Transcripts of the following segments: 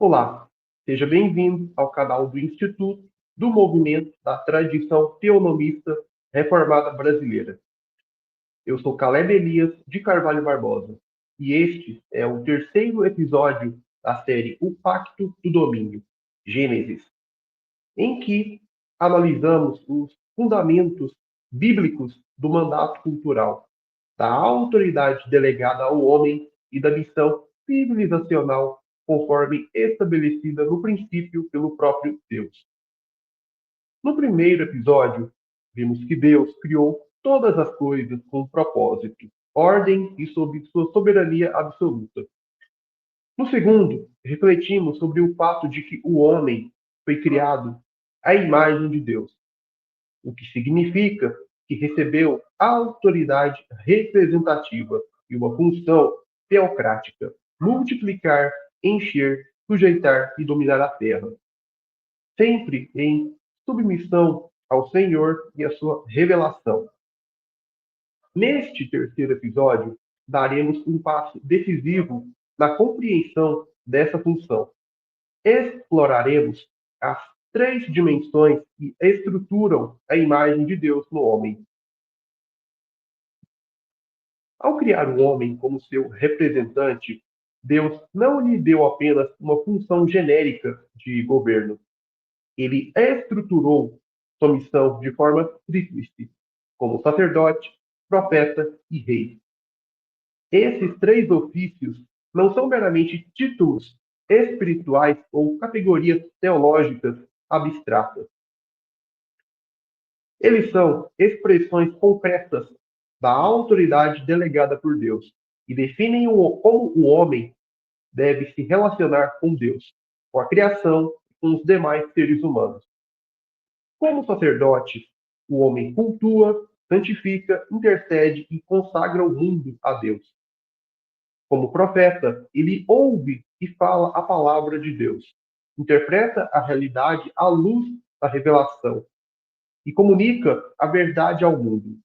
Olá, seja bem-vindo ao canal do Instituto do Movimento da Tradição Teonomista Reformada Brasileira. Eu sou Caleb Elias de Carvalho Barbosa e este é o terceiro episódio da série O Pacto do Domínio, Gênesis, em que analisamos os fundamentos bíblicos do mandato cultural, da autoridade delegada ao homem e da missão civilizacional conforme estabelecida no princípio pelo próprio Deus. No primeiro episódio, vimos que Deus criou todas as coisas com um propósito, ordem e sob sua soberania absoluta. No segundo, refletimos sobre o fato de que o homem foi criado à imagem de Deus, o que significa que recebeu autoridade representativa e uma função teocrática, multiplicar, encher, sujeitar e dominar a terra, sempre em submissão ao Senhor e à sua revelação. Neste terceiro episódio, daremos um passo decisivo na compreensão dessa função. Exploraremos as três dimensões que estruturam a imagem de Deus no homem. Ao criar o homem como seu representante, Deus não lhe deu apenas uma função genérica de governo. Ele estruturou sua missão de forma tríplice, como sacerdote, profeta e rei. Esses três ofícios não são meramente títulos espirituais ou categorias teológicas abstratas. Eles são expressões concretas da autoridade delegada por Deus e definem como o homem deve se relacionar com Deus, com a criação e com os demais seres humanos. Como sacerdote, o homem cultua, santifica, intercede e consagra o mundo a Deus. Como profeta, ele ouve e fala a palavra de Deus, interpreta a realidade à luz da revelação e comunica a verdade ao mundo.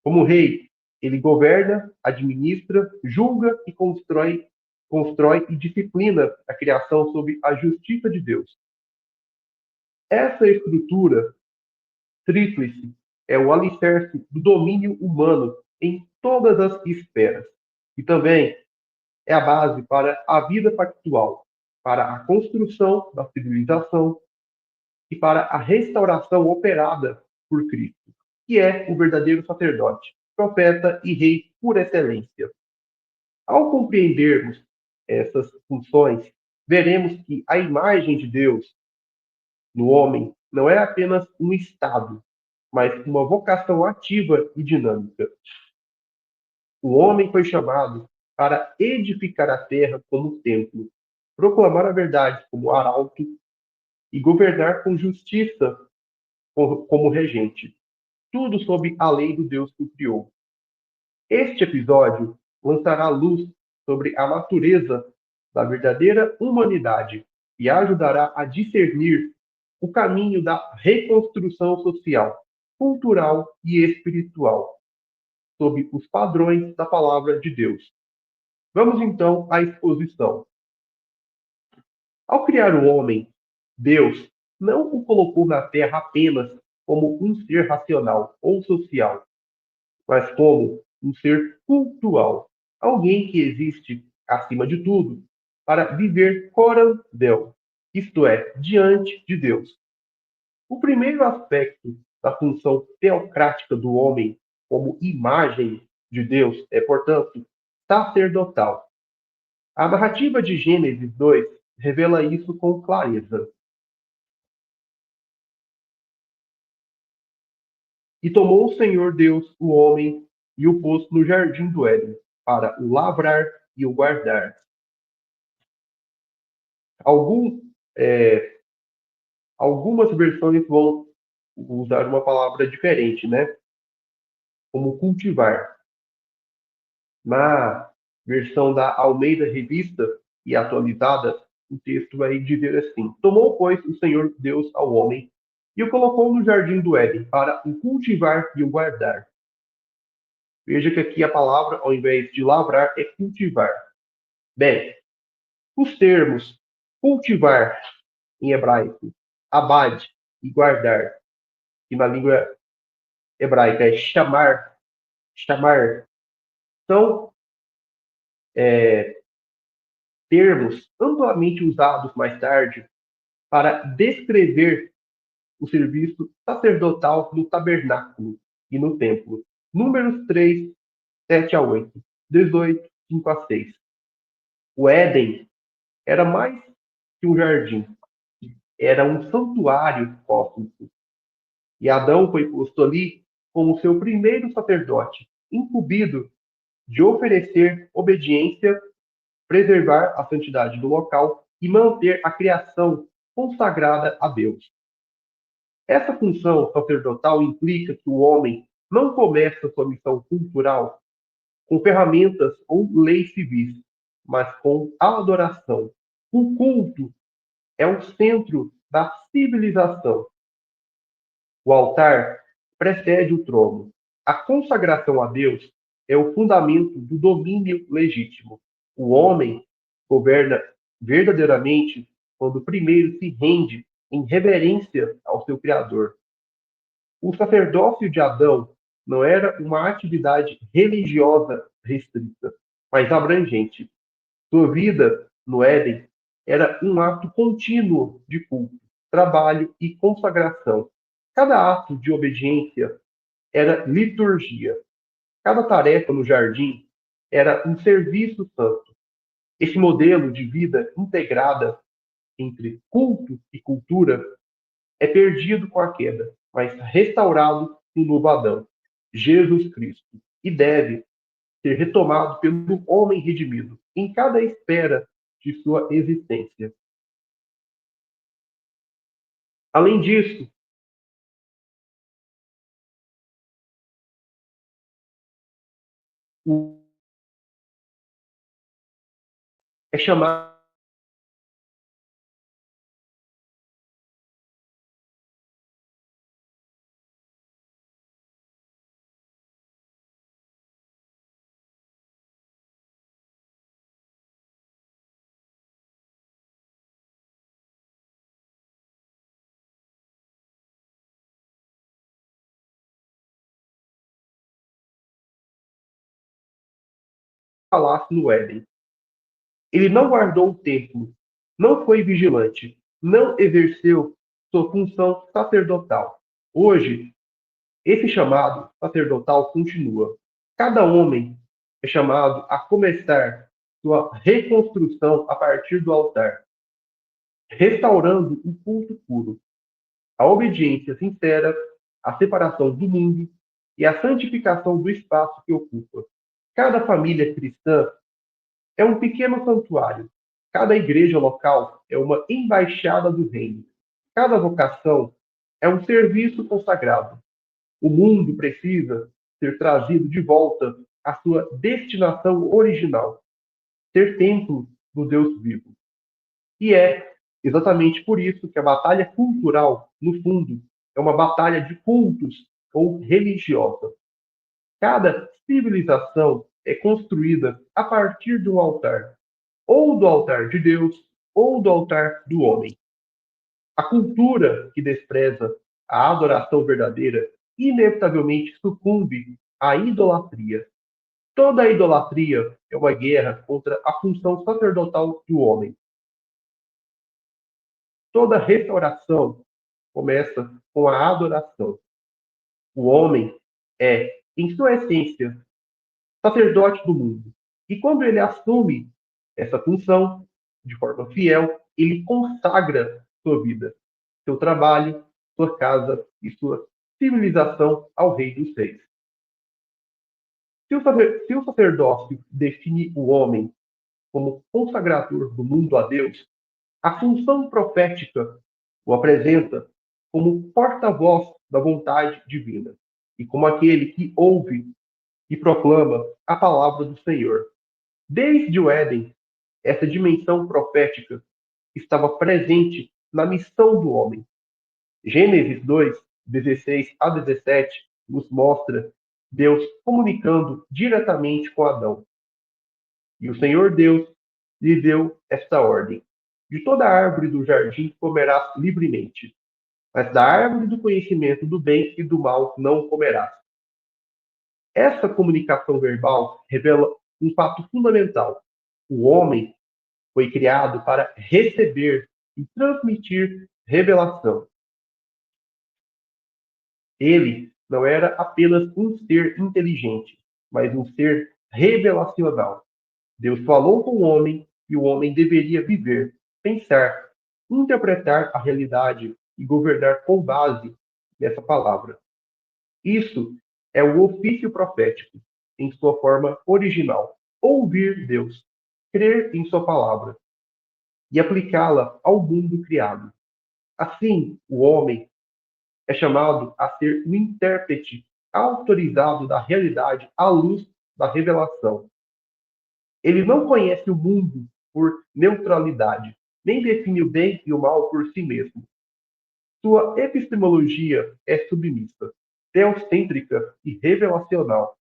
Como rei, ele governa, administra, julga e constrói e disciplina a criação sob a justiça de Deus. Essa estrutura tríplice é o alicerce do domínio humano em todas as esferas e também é a base para a vida pactual, para a construção da civilização e para a restauração operada por Cristo, que é o verdadeiro sacerdote, profeta e rei por excelência. Ao compreendermos essas funções, veremos que a imagem de Deus no homem não é apenas um estado, mas uma vocação ativa e dinâmica. O homem foi chamado para edificar a terra como templo, proclamar a verdade como arauto e governar com justiça como regente. Tudo sob a lei do Deus que o criou. Este episódio lançará luz sobre a natureza da verdadeira humanidade e ajudará a discernir o caminho da reconstrução social, cultural e espiritual, sob os padrões da palavra de Deus. Vamos então à exposição. Ao criar o homem, Deus não o colocou na Terra apenas como um ser racional ou social, mas como um ser cultural, alguém que existe acima de tudo para viver coram Deo, isto é, diante de Deus. O primeiro aspecto da função teocrática do homem como imagem de Deus é, portanto, sacerdotal. A narrativa de Gênesis 2 revela isso com clareza. E tomou o Senhor Deus o homem e o pôs no jardim do Éden, para o lavrar e o guardar. Algum, é, Algumas versões vão usar uma palavra diferente, né? Como cultivar. Na versão da Almeida Revista e atualizada, o texto vai dizer assim: Tomou, pois, o Senhor Deus ao homem e o colocou no jardim do Éden para o cultivar e o guardar. Veja que aqui a palavra, ao invés de lavrar, é cultivar. Bem, os termos cultivar, em hebraico, abad, e guardar, que na língua hebraica é chamar, chamar, são termos amplamente usados mais tarde para descrever o serviço sacerdotal no tabernáculo e no templo. Números 3, 7 a 8, 18, 5 a 6. O Éden era mais que um jardim, era um santuário cósmico. E Adão foi posto ali como seu primeiro sacerdote, incumbido de oferecer obediência, preservar a santidade do local e manter a criação consagrada a Deus. Essa função sacerdotal implica que o homem não começa sua missão cultural com ferramentas ou leis civis, mas com a adoração. O culto é o centro da civilização. O altar precede o trono. A consagração a Deus é o fundamento do domínio legítimo. O homem governa verdadeiramente quando primeiro se rende em reverência ao seu Criador. O sacerdócio de Adão não era uma atividade religiosa restrita, mas abrangente. Sua vida no Éden era um ato contínuo de culto, trabalho e consagração. Cada ato de obediência era liturgia. Cada tarefa no jardim era um serviço santo. Esse modelo de vida integrada entre culto e cultura é perdido com a queda, mas restaurado no novo Adão, Jesus Cristo, e deve ser retomado pelo homem redimido em cada esfera de sua existência. Além disso, o é chamado palácio no Éden. Ele não guardou o templo, não foi vigilante, não exerceu sua função sacerdotal. Hoje, esse chamado sacerdotal continua. Cada homem é chamado a começar sua reconstrução a partir do altar, restaurando o culto puro, a obediência sincera, a separação do mundo e a santificação do espaço que ocupa. Cada família cristã é um pequeno santuário. Cada igreja local é uma embaixada do reino. Cada vocação é um serviço consagrado. O mundo precisa ser trazido de volta à sua destinação original, ser templo do Deus vivo. E é exatamente por isso que a batalha cultural, no fundo, é uma batalha de cultos ou religiosa. Cada civilização é construída a partir de um altar, ou do altar de Deus, ou do altar do homem. A cultura que despreza a adoração verdadeira inevitavelmente sucumbe à idolatria. Toda idolatria é uma guerra contra a função sacerdotal do homem. Toda restauração começa com a adoração. O homem é, em sua essência, sacerdote do mundo. E quando ele assume essa função de forma fiel, ele consagra sua vida, seu trabalho, sua casa e sua civilização ao Rei dos Reis. Se o sacerdócio define o homem como consagrador do mundo a Deus, a função profética o apresenta como porta-voz da vontade divina e como aquele que ouve e proclama a palavra do Senhor. Desde o Éden, essa dimensão profética estava presente na missão do homem. Gênesis 2, 16 a 17, nos mostra Deus comunicando diretamente com Adão. E o Senhor Deus lhe deu esta ordem: De toda árvore do jardim comerás livremente, mas da árvore do conhecimento do bem e do mal não comerás. Essa comunicação verbal revela um fato fundamental. O homem foi criado para receber e transmitir revelação. Ele não era apenas um ser inteligente, mas um ser revelacional. Deus falou com o homem e o homem deveria viver, pensar, interpretar a realidade e governar com base nessa palavra. Isso é o ofício profético, em sua forma original. Ouvir Deus, crer em sua palavra e aplicá-la ao mundo criado. Assim, o homem é chamado a ser o intérprete autorizado da realidade à luz da revelação. Ele não conhece o mundo por neutralidade, nem define o bem e o mal por si mesmo. Sua epistemologia é submissa, teocêntrica e revelacional.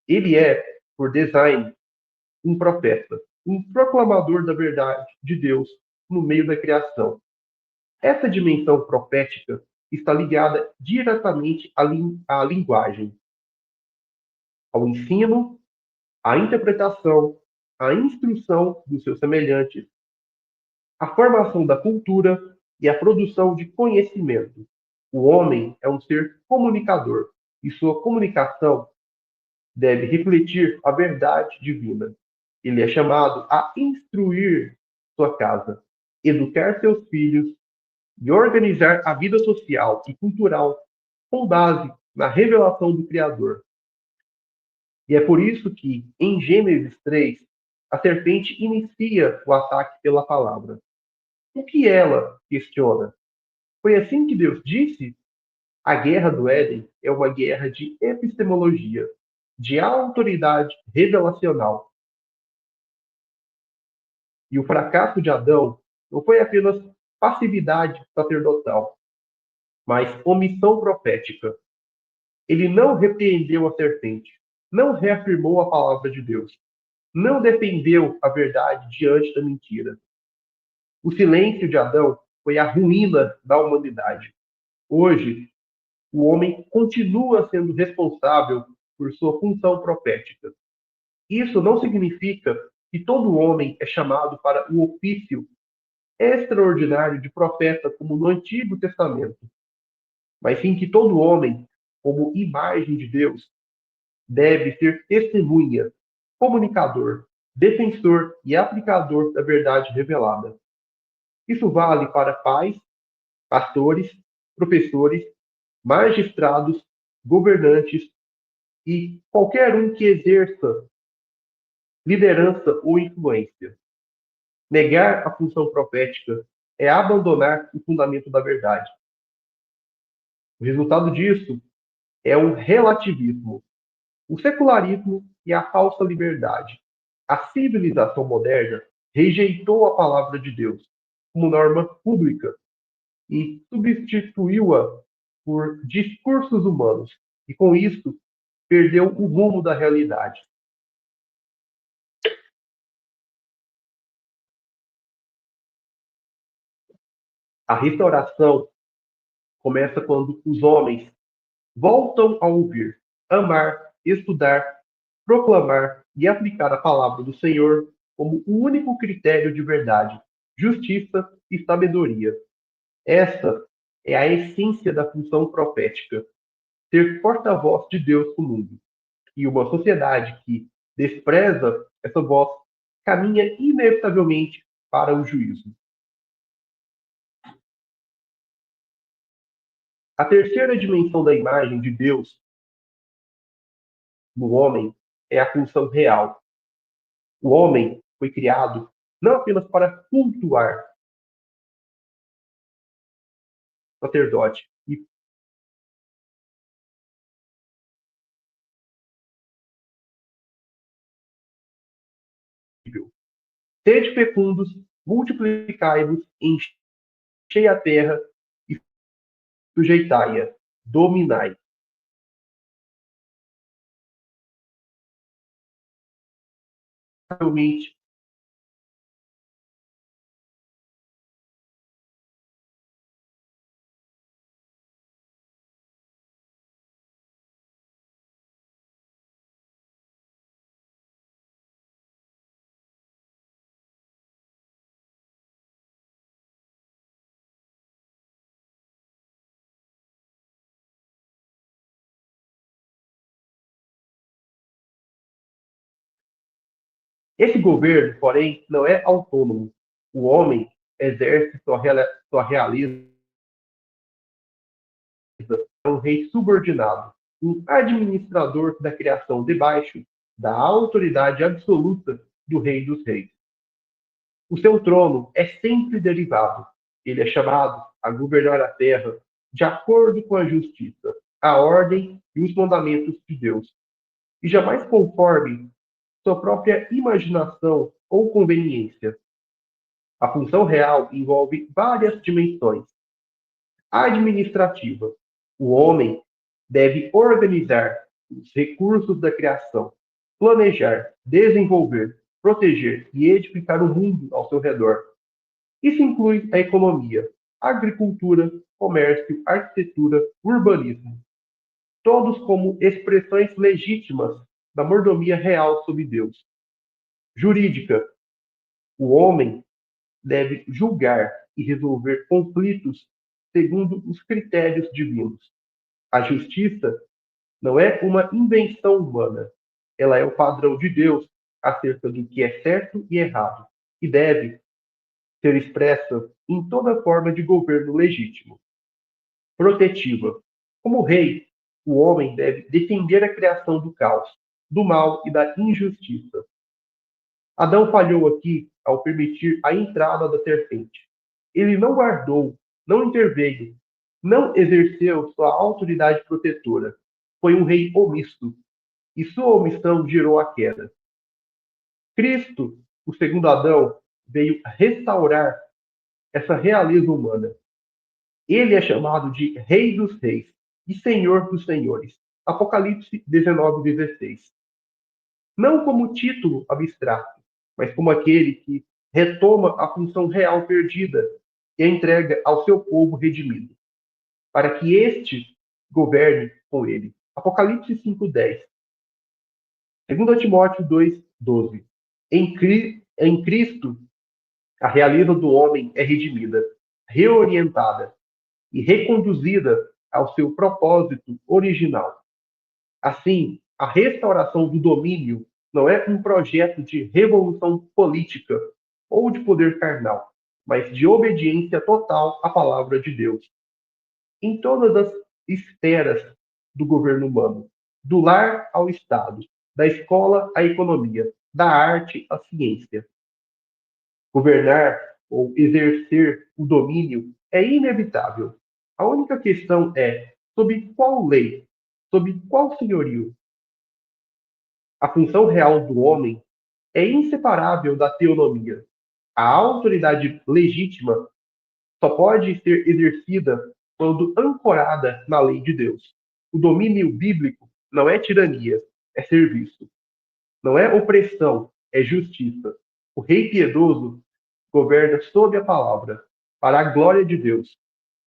Ele é, por design, um profeta, um proclamador da verdade de Deus no meio da criação. Essa dimensão profética está ligada diretamente à linguagem, ao ensino, à interpretação, à instrução dos seus semelhantes, à formação da cultura e à produção de conhecimento. O homem é um ser comunicador e sua comunicação deve refletir a verdade divina. Ele é chamado a instruir sua casa, educar seus filhos e organizar a vida social e cultural com base na revelação do Criador. E é por isso que, em Gênesis 3, a serpente inicia o ataque pela palavra. O que ela questiona? Foi assim que Deus disse? A guerra do Éden é uma guerra de epistemologia, de autoridade revelacional. E o fracasso de Adão não foi apenas passividade sacerdotal, mas omissão profética. Ele não repreendeu a serpente, não reafirmou a palavra de Deus, não defendeu a verdade diante da mentira. O silêncio de Adão foi a ruína da humanidade. Hoje, o homem continua sendo responsável por sua função profética. Isso não significa que todo homem é chamado para o ofício extraordinário de profeta, como no Antigo Testamento, mas sim que todo homem, como imagem de Deus, deve ser testemunha, comunicador, defensor e aplicador da verdade revelada. Isso vale para pais, pastores, professores, magistrados, governantes e qualquer um que exerça liderança ou influência. Negar a função profética é abandonar o fundamento da verdade. O resultado disso é o relativismo, o secularismo e a falsa liberdade. A civilização moderna rejeitou a palavra de Deus como norma pública e substituiu-a por discursos humanos, e com isso perdeu o rumo da realidade. A restauração começa quando os homens voltam a ouvir, amar, estudar, proclamar e aplicar a palavra do Senhor como o único critério de verdade, justiça e sabedoria. Essa é a essência da função profética, ser porta-voz de Deus no mundo. E uma sociedade que despreza essa voz caminha inevitavelmente para o juízo. A terceira dimensão da imagem de Deus no homem é a função real. O homem foi criado não apenas para cultuar o sacerdote e filho. Sede fecundos, multiplicai-vos, enchei a terra e sujeitai-a, dominai. Realmente Esse governo, porém, não é autônomo. O homem exerce sua realeza, é um rei subordinado, um administrador da criação debaixo da autoridade absoluta do Rei dos Reis. O seu trono é sempre derivado. Ele é chamado a governar a terra de acordo com a justiça, a ordem e os mandamentos de Deus, e jamais conforme sua própria imaginação ou conveniência. A função real envolve várias dimensões. A administrativa. O homem deve organizar os recursos da criação, planejar, desenvolver, proteger e edificar o mundo ao seu redor. Isso inclui a economia, agricultura, comércio, arquitetura, urbanismo, todos como expressões legítimas da mordomia real sobre Deus. Jurídica. O homem deve julgar e resolver conflitos segundo os critérios divinos. A justiça não é uma invenção humana, ela é o padrão de Deus acerca do que é certo e errado, e deve ser expressa em toda forma de governo legítimo. Protetiva. Como rei, o homem deve defender a criação do caos, do mal e da injustiça. Adão falhou aqui ao permitir a entrada da serpente. Ele não guardou, não interveio, não exerceu sua autoridade protetora. Foi um rei omisso, e sua omissão gerou a queda. Cristo, o segundo Adão, veio restaurar essa realeza humana. Ele é chamado de Rei dos Reis e Senhor dos Senhores. Apocalipse 19:16. Não como título abstrato, mas como aquele que retoma a função real perdida e a entrega ao seu povo redimido, para que este governe com ele. Apocalipse 5:10. 2 Timóteo 2:12. Em Cristo, a realeza do homem é redimida, reorientada e reconduzida ao seu propósito original. Assim, a restauração do domínio não é um projeto de revolução política ou de poder carnal, mas de obediência total à palavra de Deus. Em todas as esferas do governo humano, do lar ao Estado, da escola à economia, da arte à ciência. Governar ou exercer o domínio é inevitável. A única questão é sob qual lei, sob qual senhorio. A função real do homem é inseparável da teonomia. A autoridade legítima só pode ser exercida quando ancorada na lei de Deus. O domínio bíblico não é tirania, é serviço. Não é opressão, é justiça. O rei piedoso governa sob a palavra, para a glória de Deus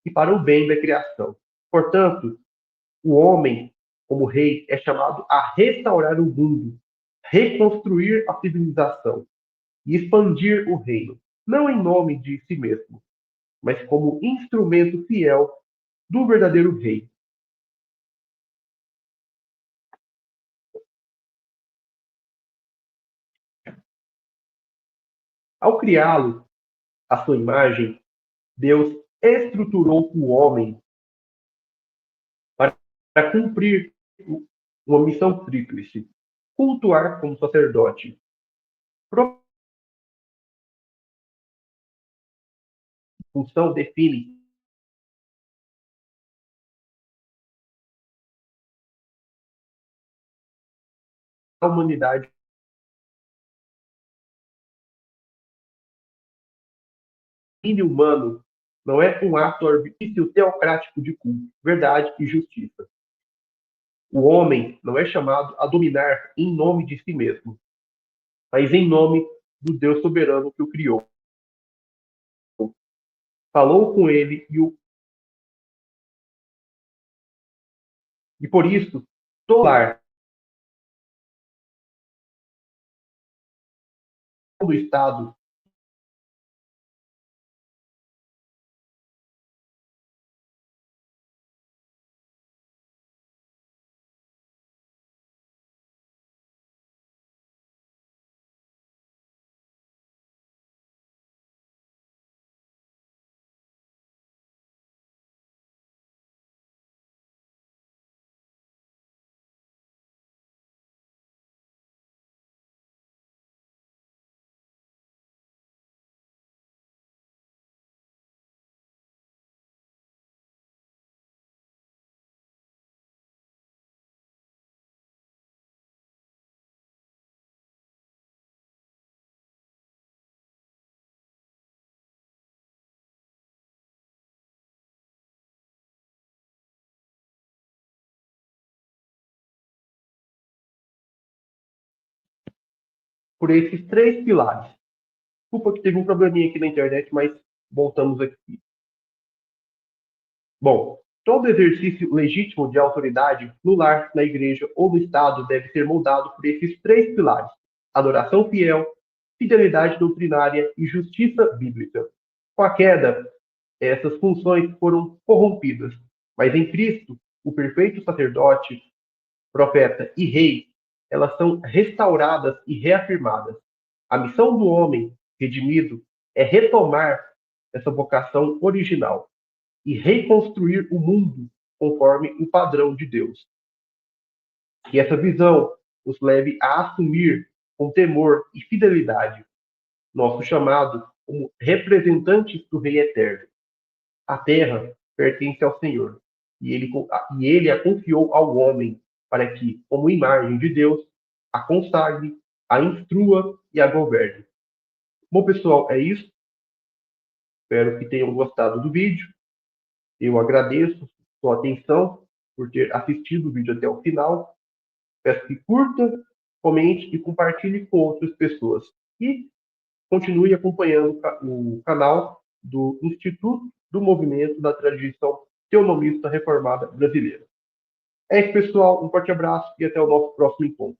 e para o bem da criação. Portanto, o homem, como rei, é chamado a restaurar o mundo, reconstruir a civilização e expandir o reino, não em nome de si mesmo, mas como instrumento fiel do verdadeiro rei. Ao criá-lo à sua imagem, Deus estruturou o homem para, para cumprir uma missão tríplice: cultuar como sacerdote, função define a humanidade. O domínio humano não é um ato artifício teocrático de culto, verdade e justiça. O homem não é chamado a dominar em nome de si mesmo, mas em nome do Deus soberano que o criou. Falou com ele e por isso, todo lar, todo Estado por esses três pilares. Desculpa que teve um probleminha aqui na internet, mas voltamos aqui. Bom, todo exercício legítimo de autoridade no lar, na igreja ou no Estado deve ser moldado por esses três pilares: adoração fiel, fidelidade doutrinária e justiça bíblica. Com a queda, essas funções foram corrompidas, mas em Cristo, o perfeito sacerdote, profeta e rei, elas são restauradas e reafirmadas. A missão do homem redimido é retomar essa vocação original e reconstruir o mundo conforme o padrão de Deus. Que essa visão nos leve a assumir com temor e fidelidade nosso chamado como representantes do Rei Eterno. A terra pertence ao Senhor e ele a confiou ao homem para que, como imagem de Deus, a consagre, a instrua e a governe. Bom, pessoal, é isso. Espero que tenham gostado do vídeo. Eu agradeço sua atenção por ter assistido o vídeo até o final. Peço que curta, comente e compartilhe com outras pessoas. E continue acompanhando o canal do Instituto do Movimento da Tradição Teonomista Reformada Brasileira. É isso, pessoal. Um forte abraço e até o nosso próximo encontro.